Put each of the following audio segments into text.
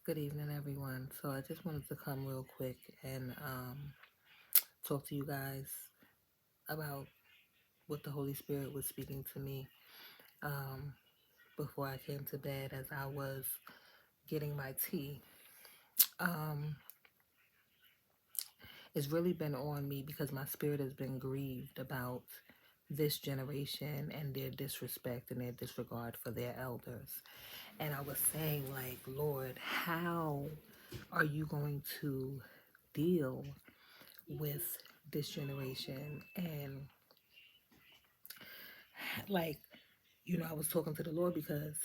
Good evening, everyone. So I just wanted to come real quick and talk to you guys about what the Holy Spirit was speaking to me um, before I came to bed as I was getting my tea. Um, it's really been on me because my spirit has been grieved about this generation and their disrespect and their disregard for their elders. And I was saying, like, Lord, how are you going to deal with this generation? And like, I was talking to the Lord because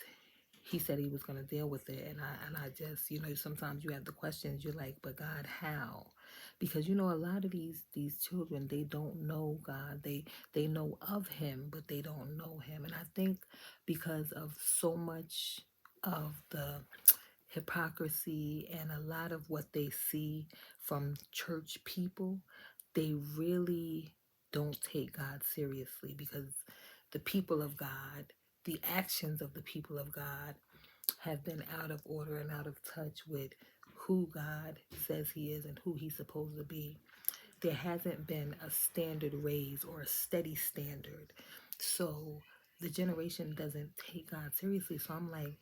he said he was going to deal with it. And I just, sometimes you have the questions, you're like, but God, how? Because a lot of these children, they don't know God. They know of him, but they don't know him. And I think because of so much of the hypocrisy and a lot of what they see from church people, they really don't take God seriously, because the people of God, the actions of the people of God have been out of order and out of touch with who God says he is and who he's supposed to be. There hasn't been a standard raise or a steady standard. So the generation doesn't take God seriously. So I'm like,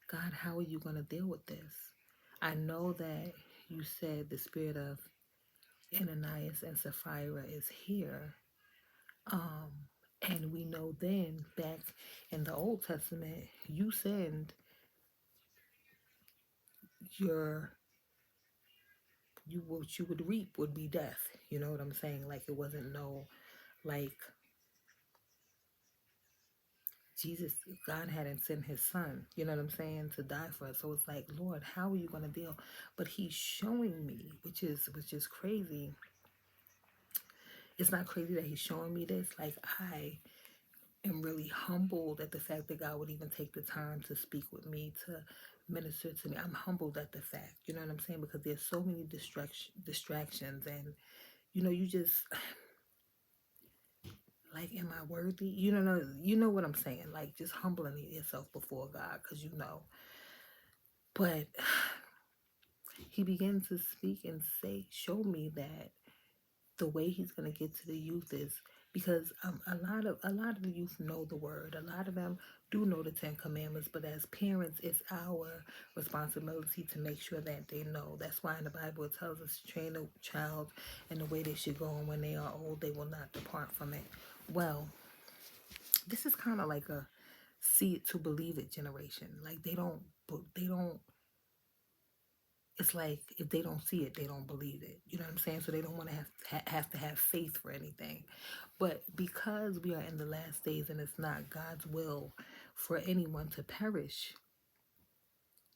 God, how are you going to deal with this? I know that you said the spirit of Ananias and Sapphira is here. Um, and we know then back in the Old Testament, you said your what you would reap would be death. You know what I'm saying? Like, it wasn't no, like, Jesus, God hadn't sent his son, you know what I'm saying, to die for us. So it's like, Lord, how are you gonna deal? But he's showing me, which is crazy. It's not crazy that he's showing me this. Like, I am really humbled at the fact that God would even take the time to speak with me, to minister to me. I'm humbled at the fact, you know what I'm saying? Because there's so many distractions, and you just like, am I worthy? You know what I'm saying? Like, just humbling yourself before God, because But he began to speak and show me that the way he's going to get to the youth is because a lot of the youth know the word. A lot of them do know the 10 Commandments, but as parents, it's our responsibility to make sure that they know. That's why in the Bible it tells us to train a child in the way they should go, and when they are old, they will not depart from it. Well, this is kind of like a see it to believe it generation. Like, they don't. It's like, if they don't see it, they don't believe it. You know what I'm saying? So they don't want to have to have faith for anything. But because we are in the last days and it's not God's will for anyone to perish,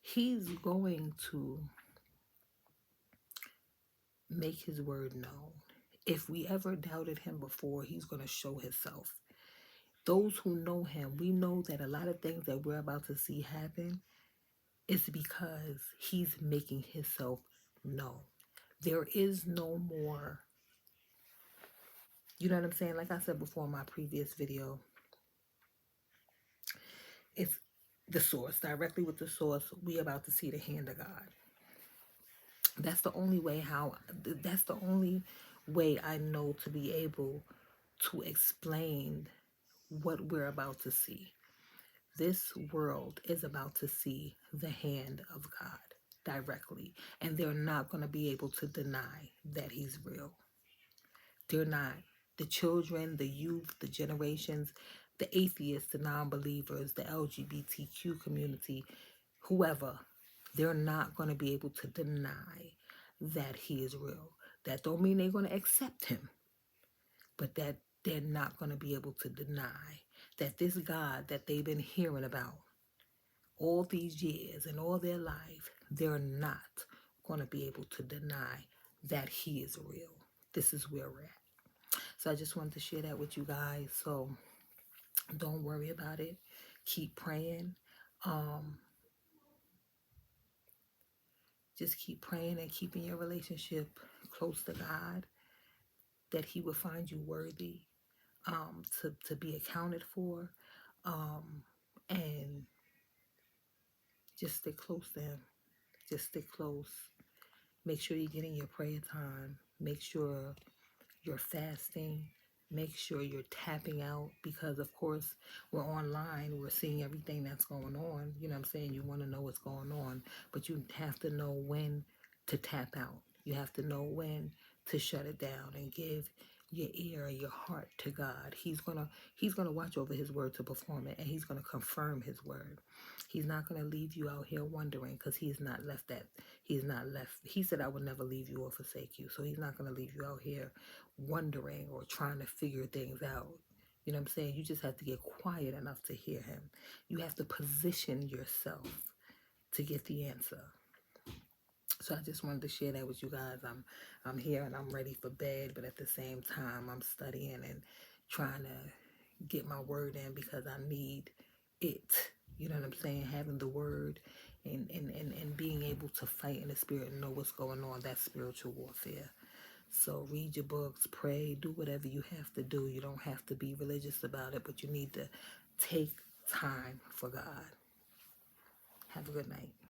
he's going to make his word known. If we ever doubted him before, he's going to show himself. Those who know him, we know that a lot of things that we're about to see happen is because he's making himself known. There is no more. You know what I'm saying? Like I said before in my previous video, it's the source. Directly with the source, we about to see the hand of God. That's the only way that's the only way I know to be able to explain what we're about to see. This world is about to see the hand of God directly, and they're not going to be able to deny that he's real. They're not. The children, the youth, the generations, the atheists, the non-believers, the LGBTQ community, whoever, they're not going to be able to deny that he is real. That don't mean they're going to accept him, but that they're not going to be able to deny that this God that they've been hearing about all these years and all their life, they're not going to be able to deny that he is real. This is where we're at. So I just wanted to share that with you guys. So don't worry about it. Keep praying. Um, just keep praying and keeping your relationship close to God, that he will find you worthy to be accounted for. And Just stick close to him. Just stick close. Make sure you get in your prayer time. Make sure you're fasting. Make sure you're tapping out because, of course, we're online. We're seeing everything that's going on. You know what I'm saying? You want to know what's going on, but you have to know when to tap out. You have to know when to shut it down and give your ear and your heart to God. He's gonna watch over his word to perform it, and he's gonna confirm his word. He's not gonna leave you out here wondering because he's not left. He said, I will never leave you or forsake you. So he's not gonna leave you out here wondering or trying to figure things out. You know what I'm saying? You just have to get quiet enough to hear him. You have to position yourself to get the answer. So I just wanted to share that with you guys. I'm here and I'm ready for bed, but at the same time I'm studying and trying to get my word in because I need it. You know what I'm saying? Having the word and being able to fight in the spirit and know what's going on, that's spiritual warfare. So read your books, pray, do whatever you have to do. You don't have to be religious about it, but you need to take time for God. Have a good night.